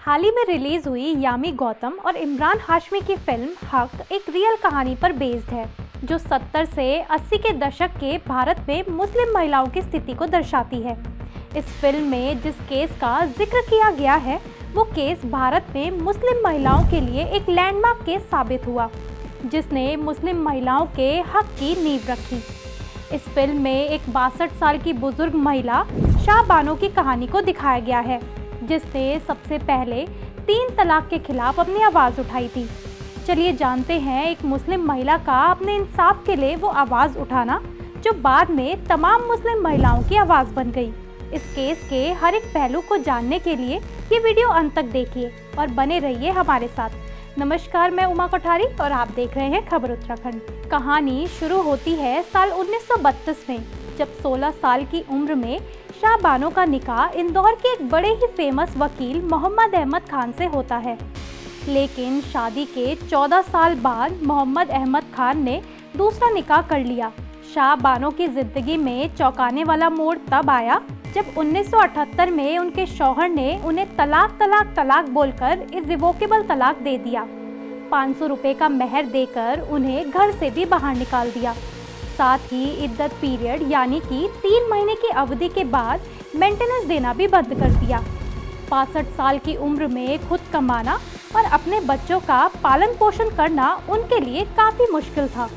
हाल ही में रिलीज हुई यामी गौतम और इमरान हाशमी की फिल्म हक एक रियल कहानी पर बेस्ड है, जो 70 से 80 के दशक के भारत में मुस्लिम महिलाओं की स्थिति को दर्शाती है। इस फिल्म में जिस केस का जिक्र किया गया है, वो केस भारत में मुस्लिम महिलाओं के लिए एक लैंडमार्क केस साबित हुआ, जिसने मुस्लिम महिलाओं के हक की नींव रखी। इस फिल्म में एक 62 साल की बुजुर्ग महिला शाह बानो की कहानी को दिखाया गया है, जिसने सबसे पहले 3 तलाक के खिलाफ अपनी आवाज़ उठाई थी। चलिए जानते हैं एक मुस्लिम महिला का अपने इंसाफ के लिए वो आवाज़ उठाना, जो बाद में तमाम मुस्लिम महिलाओं की आवाज़ बन गई। इस केस के हर एक पहलू को जानने के लिए ये वीडियो अंत तक देखिए और बने रहिए हमारे साथ। नमस्कार, मैं उमा कोठारी और आप देख रहे हैं खबर उत्तराखंड। कहानी शुरू होती है साल 1932 में, जब 16 साल की उम्र में शाह बानो का निकाह इंदौर के एक बड़े ही फेमस वकील मोहम्मद अहमद खान से होता है। लेकिन शादी के 14 साल बाद मोहम्मद अहमद खान ने दूसरा निकाह कर लिया। शाह बानो की जिंदगी में चौंकाने वाला मोड़ तब आया जब 1978 में उनके शौहर ने उन्हें तलाक बोलकर इर्रिवोकेबल तलाक दे दिया। 500 रुपए का मेहर देकर उन्हें घर से भी बाहर निकाल दिया। साथ ही इद्दत पीरियड यानी कि 3 महीने की अवधि के बाद मेंटेनेंस देना भी बंद कर दिया। 65 साल की उम्र में खुद कमाना और अपने बच्चों का पालन पोषण करना उनके लिए काफ़ी मुश्किल था।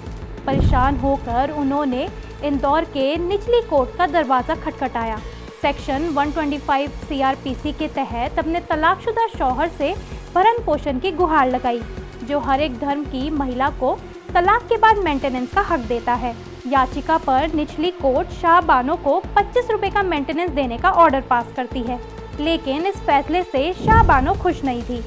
परेशान होकर उन्होंने इंदौर के निचली कोर्ट का दरवाज़ा खटखटाया। सेक्शन 125 CRPC के तहत अपने तलाकशुदा शौहर से भरण पोषण की गुहार लगाई, जो हर एक धर्म की महिला को तलाक के बाद मेंटेनेंस का हक देता है। याचिका पर निचली कोर्ट शाह बानो को 25 रुपए का मेंटेनेंस देने का ऑर्डर पास करती है, लेकिन इस फैसले से शाह बानो खुश नहीं थी,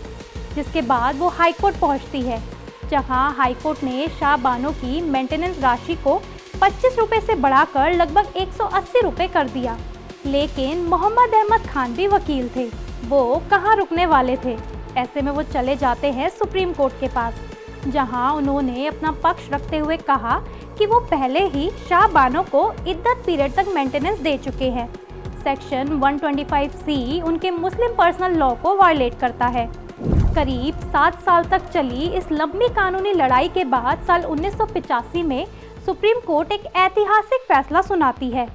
जिसके बाद वो हाई कोर्ट पहुंचती है, जहां हाई कोर्ट ने शाह बानो की मेंटेनेंस राशि को 25 रुपए से बढ़ाकर लगभग 180 रुपए कर दिया। लेकिन मोहम्मद अहमद खान भी वकील थे, वो कहाँ रुकने वाले थे। ऐसे में वो चले जाते हैं सुप्रीम कोर्ट के पास, जहां उन्होंने अपना पक्ष रखते हुए कहा कि वो पहले ही शाह बानो को इद्दत पीरियड तक मेंटेनेंस दे चुके हैं। सेक्शन 125C उनके मुस्लिम पर्सनल लॉ को वायलेट करता है। करीब 7 साल तक चली इस लंबी कानूनी लड़ाई के बाद साल 1985 में सुप्रीम कोर्ट एक ऐतिहासिक फैसला सुनाती है।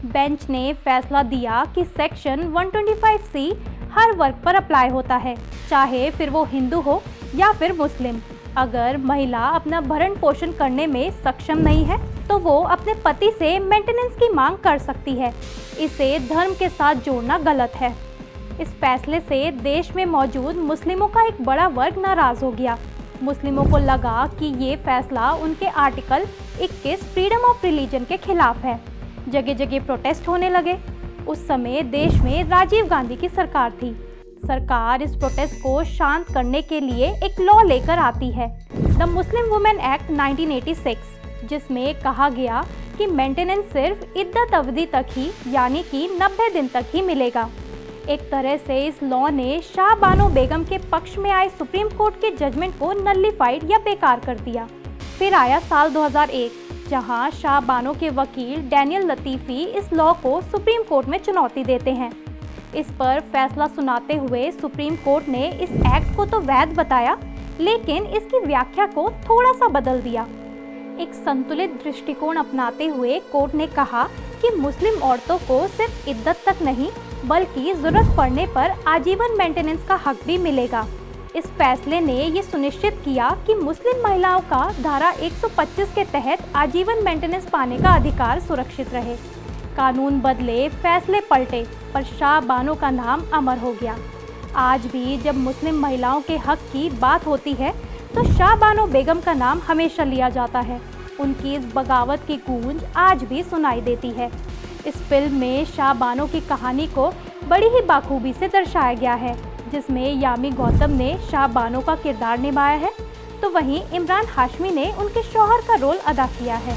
बेंच ने फैसला दिया कि सेक्शन 125C हर वर्ग पर अप्लाई होता है, चाहे फिर वो हिंदू हो या फिर मुस्लिम। अगर महिला अपना भरण पोषण करने में सक्षम नहीं है, तो वो अपने पति से मेंटेनेंस की मांग कर सकती है। इसे धर्म के साथ जोड़ना गलत है। इस फैसले से देश में मौजूद मुस्लिमों का एक बड़ा वर्ग नाराज हो गया। मुस्लिमों को लगा कि ये फैसला उनके आर्टिकल 21 फ्रीडम ऑफ रिलीजन के खिलाफ है। जगह जगह प्रोटेस्ट होने लगे। उस समय देश में राजीव गांधी की सरकार थी। सरकार इस प्रोटेस्ट को शांत करने के लिए एक लॉ लेकर आती है, द मुस्लिम वुमेन एक्ट 1986, जिसमें कहा गया कि मेंटेनेंस सिर्फ इद्दत अवधि तक ही यानी कि 90 दिन तक ही मिलेगा। एक तरह से इस लॉ ने शाह बानो बेगम के पक्ष में आए सुप्रीम कोर्ट के जजमेंट को नलिफाइड या बेकार कर दिया। फिर आया साल 2001, जहां शाह बानो के वकील डैनियल लतीफ़ी इस लॉ को सुप्रीम कोर्ट में चुनौती देते हैं। इस पर फैसला सुनाते हुए सुप्रीम कोर्ट ने इस एक्ट को तो वैध बताया, लेकिन इसकी व्याख्या को थोड़ा सा बदल दिया। एक संतुलित दृष्टिकोण अपनाते हुए कोर्ट ने कहा कि मुस्लिम औरतों को सिर्फ इद्दत तक नहीं, बल्कि जरूरत पड़ने पर आजीवन मेंटेनेंस का हक भी मिलेगा। इस फैसले ने ये सुनिश्चित किया कि मुस्लिम महिलाओं का धारा 125 के तहत आजीवन मेंटेनेंस पाने का अधिकार सुरक्षित रहे। कानून बदले, फैसले पलटे, पर शाह बानो का नाम अमर हो गया। आज भी जब मुस्लिम महिलाओं के हक की बात होती है, तो शाह बानो बेगम का नाम हमेशा लिया जाता है। उनकी इस बगावत की गूंज आज भी सुनाई देती है। इस फिल्म में शाह बानो की कहानी को बड़ी ही बाखूबी से दर्शाया गया है, जिसमें यामी गौतम ने शाह बानो का किरदार निभाया है, तो वहीं इमरान हाशमी ने उनके शौहर का रोल अदा किया है।